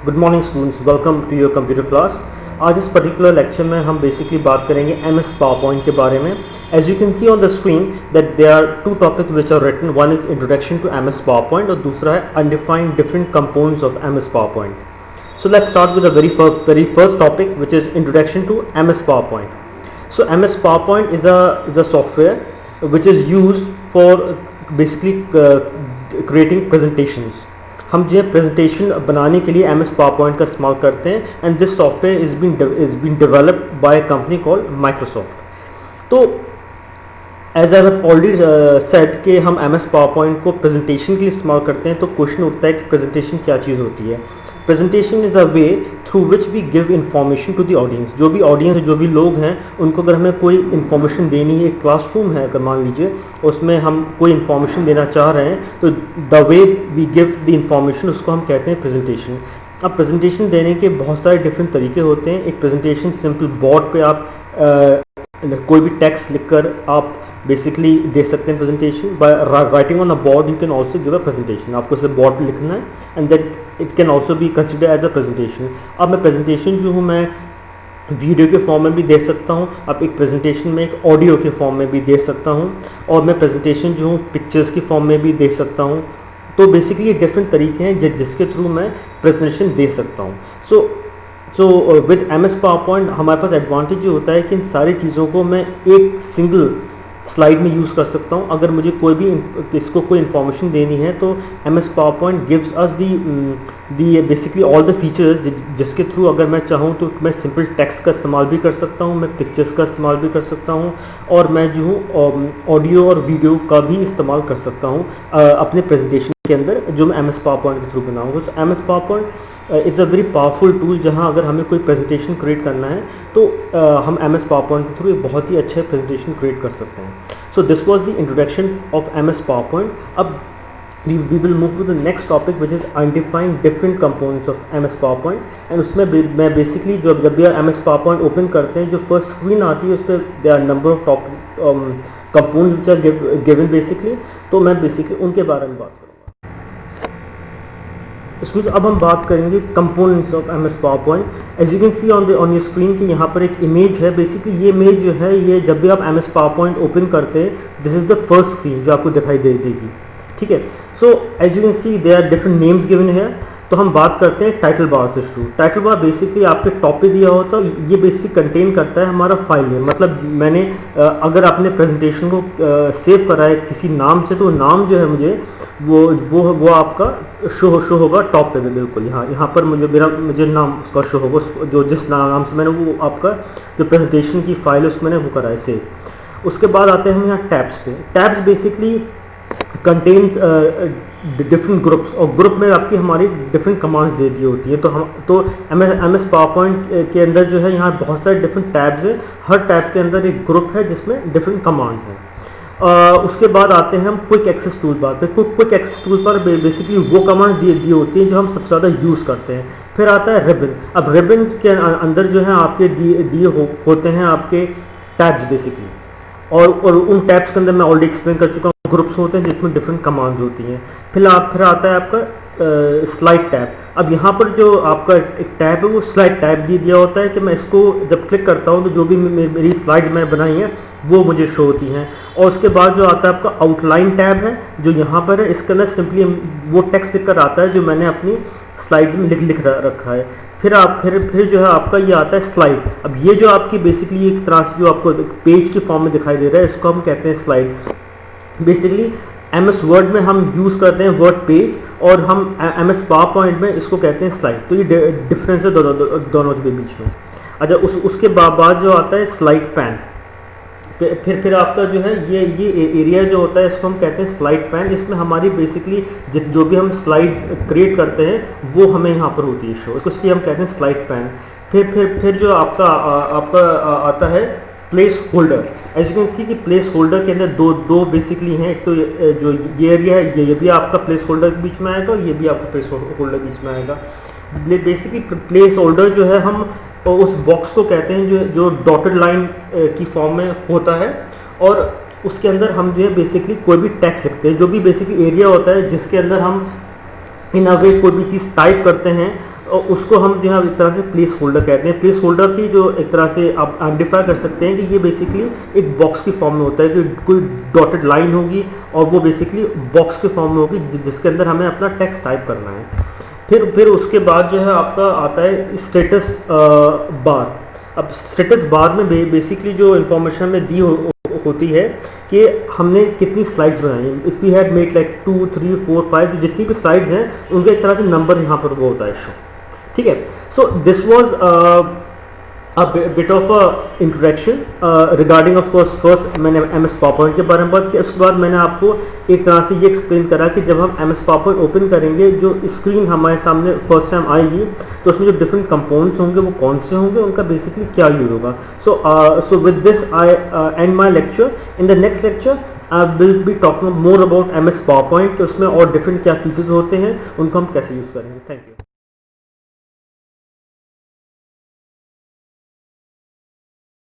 Good morning students, welcome to your computer class. आज इस particular lecture में हम बेसिकली बात करेंगे MS पावरपॉइंट के बारे में। As you can see on the screen that there are two topics which are written, one is introduction to MS PowerPoint और दूसरा है undefined different components of MS PowerPoint. So let's start with the very first topic which is introduction to MS PowerPoint. So MS PowerPoint is a software which is used for basically creating presentations. हम जो है presentation बनाने के लिए MS PowerPoint का इस्तेमाल करते हैं and this software is been developed by a company called Microsoft. तो as I have already said कि हम MS पावरपॉइंट को प्रेजेंटेशन के लिए इस्तेमाल करते हैं। तो क्वेश्चन उठता है कि प्रेजेंटेशन क्या चीज़ होती है। Presentation is a way through which we give information to the audience. जो भी ऑडियंस जो भी लोग हैं उनको अगर हमें कोई इन्फॉर्मेशन देनी है, एक क्लासरूम है अगर मान लीजिए, उसमें हम कोई इन्फॉर्मेशन देना चाह रहे हैं, तो the way we give the information उसको हम कहते हैं प्रेजेंटेशन। अब प्रेजेंटेशन देने के बहुत सारे डिफरेंट तरीके होते हैं। एक प्रेजेंटेशन सिंपल बोर्ड पे आप कोई भी टेक्स्ट लिखकर आप बेसिकली दे सकते हैं presentation. By writing on a board you can also give a presentation. आपको सिर्फ बोर्ड पे लिखना है and that it can also be consider as a presentation. अब मैं प्रेजेंटेशन जो हूँ मैं वीडियो के फॉर्म में भी दे सकता हूँ, अब एक प्रेजेंटेशन में एक ऑडियो के फॉर्म में भी दे सकता हूँ, और मैं प्रेजेंटेशन जो हूँ पिक्चर्स की फॉर्म में भी दे सकता हूँ। तो बेसिकली ये डिफरेंट तरीके हैं जिसके थ्रू मैं प्रेजेंटेशन दे सकता हूँ। सो विद MS पावरपॉइंट हमारे पास एडवांटेज जो होता है कि इन सारी चीज़ों को मैं एक सिंगल स्लाइड में यूज़ कर सकता हूँ। अगर मुझे कोई भी इसको कोई इन्फॉर्मेशन देनी है तो MS PowerPoint gives us the basically all the features जिसके थ्रू अगर मैं चाहूँ तो मैं सिंपल टेक्स्ट का इस्तेमाल भी कर सकता हूँ, मैं पिक्चर्स का इस्तेमाल भी कर सकता हूँ, और मैं जो हूँ ऑडियो और वीडियो का भी इस्तेमाल कर सकता हूँ अपने प्रेजेंटेशन के अंदर जो मैं MS पावरपॉइंट के थ्रू बनाऊँगा। तो MS PowerPoint it's a very powerful tool. जहाँ अगर हमें कोई प्रेजेंटेशन क्रिएट करना है तो हम MS पावरपॉइंट के थ्रू एक बहुत ही अच्छे प्रेजेंटेशन क्रिएट कर सकते हैं। So this was the introduction of MS PowerPoint. अब we will move to the next topic which is undefined different components of MS PowerPoint। and उसमें मैं basically जब भी MS PowerPoint ओपन करते हैं जो फर्स्ट स्क्रीन आती है उस पर there are number of components which are given basically। तो मैं बेसिकली उनके बारे में बात करूँगा। इसमें अब हम बात करेंगे components of MS PowerPoint। As you can see on your screen कि यहाँ पर एक इमेज है। बेसिकली ये इमेज जो है ये जब भी आप MS PowerPoint ओपन करते हैं this is the first screen जो आपको दिखाई देगी, ठीक है। So as you can see there are different names given है। तो हम बात करते हैं टाइटल बार से शुरू। टाइटल बार बेसिकली आपके टॉप पे दिया होता है, ये बेसिकली कंटेन करता है हमारा फाइल नेम। मतलब मैंने अगर आपने प्रेजेंटेशन को सेव करा है किसी नाम से तो नाम जो है मुझे वो आपका शो होगा टॉप पे में, बिल्कुल यहाँ पर मुझे नाम उसका शो होगा जो जिस नाम से मैंने वो आपका जो प्रेजेंटेशन की फाइल है उसमें मैंने वो करा है सेव। उसके बाद आते हैं हम यहाँ टैब्स पे। Tabs basically contains different groups, और ग्रुप में आपकी हमारी डिफरेंट कमांड्स दे दी होती है। तो MS पावरपॉइंट के अंदर जो है यहाँ बहुत सारे डिफरेंट टैब्स हैं। हर टैब के अंदर एक ग्रुप है जिसमें डिफरेंट कमांड्स हैं। उसके बाद आते हैं हम क्विक एक्सेस टूल बार पे। क्विक एक्सेस टूल पर बेसिकली वो कमांड्स दी होती हैं जो हम सबसे ज़्यादा यूज़ करते हैं। फिर आता है रिबन। अब रिबन के अंदर जो है आपके दिए होते हैं आपके टैब्स बेसिकली, और उन टैब्स के अंदर मैं ऑलरेडी एक्सप्लेन कर चुका हूँ ग्रुप्स होते हैं जिसमें डिफरेंट कमांड्स होती हैं। फिर आता है आपका स्लाइड टैब। अब यहाँ पर जो आपका एक टैब है वो स्लाइड टैब दिया होता है कि मैं इसको जब क्लिक करता हूँ तो जो भी मेरी स्लाइड मैं बनाई है वो मुझे शो होती हैं। और उसके बाद जो आता है आपका आउटलाइन टैब है जो यहाँ पर है, इसके अंदर सिंपली वो टेक्स्ट लिख कर आता है जो मैंने अपनी स्लाइड में लिख रखा है। फिर जो है आपका ये आता है स्लाइड। अब ये जो आपकी बेसिकली एक तरह से जो आपको पेज के फॉर्म में दिखाई दे रहा है इसको हम कहते हैं स्लाइड। बेसिकली MS वर्ड में हम यूज़ करते हैं वर्ड पेज, और हम MS पावरपॉइंट में इसको कहते हैं स्लाइड। तो ये डिफरेंस है दोनों के बीच में। अच्छा उसके बाद जो आता है स्लाइड पैन। फिर आपका जो है ये एरिया जो होता है इसको हम कहते हैं स्लाइड पैन। इसमें हमारी बेसिकली जो भी हम स्लाइड्स क्रिएट करते हैं वो हमें यहाँ पर होती है शो, इसलिए हम कहते हैं स्लाइड पैन। फिर जो आपका आता है placeholder. As you can see कि प्लेस होल्डर के अंदर दो बेसिकली हैं। एक तो जो ये एरिया है ये भी आपका प्लेस होल्डर के बीच में आएगा, और ये भी आपका प्लेस होल्डर बीच में आएगा। बेसिकली प्लेस होल्डर जो है हम उस बॉक्स को कहते हैं जो डॉटेड लाइन की फॉर्म में होता है, और उसके अंदर हम जो है बेसिकली कोई भी टेक्स्ट लिखते हैं। जो भी बेसिकली एरिया होता है जिसके अंदर हम इन अ वे कोई भी चीज़ टाइप करते हैं उसको हम जो है एक तरह से प्लेस होल्डर कहते हैं। प्लेस होल्डर की जो एक तरह से आप आइडेंटिफाई कर सकते हैं कि ये बेसिकली एक बॉक्स की फॉर्म में होता है कि कोई डॉटेड लाइन होगी और वो बेसिकली बॉक्स के फॉर्म में होगी जिसके अंदर हमें अपना टेक्स्ट टाइप करना है। फिर उसके बाद जो है आपका आता है स्टेटस बार। अब स्टेटस बार में बेसिकली जो इन्फॉर्मेशन हमें दी होती है कि हमने कितनी स्लाइड्स बनाई हैं। If we had made like 2, 3, 4, 5, जितनी भी स्लाइड्स हैं उनका एक तरह से नंबर यहाँ पर वो होता है शो, ठीक है। So this was a bit of a introduction regarding of course first मैंने MS PowerPoint के बारे में बात की। उसके बाद मैंने आपको एक तरह से ये एक्सप्लेन करा कि जब हम MS PowerPoint ओपन करेंगे जो स्क्रीन हमारे सामने फर्स्ट टाइम आएगी तो उसमें जो डिफरेंट कंपोनेंट्स होंगे वो कौन से होंगे, उनका बेसिकली क्या यूज होगा। So with this I and my lecture. In the next lecture I will be talking more about MS PowerPoint कि उसमें और डिफरेंट क्या फीचर्स होते हैं, उनको हम कैसे यूज़ करेंगे। Thank you.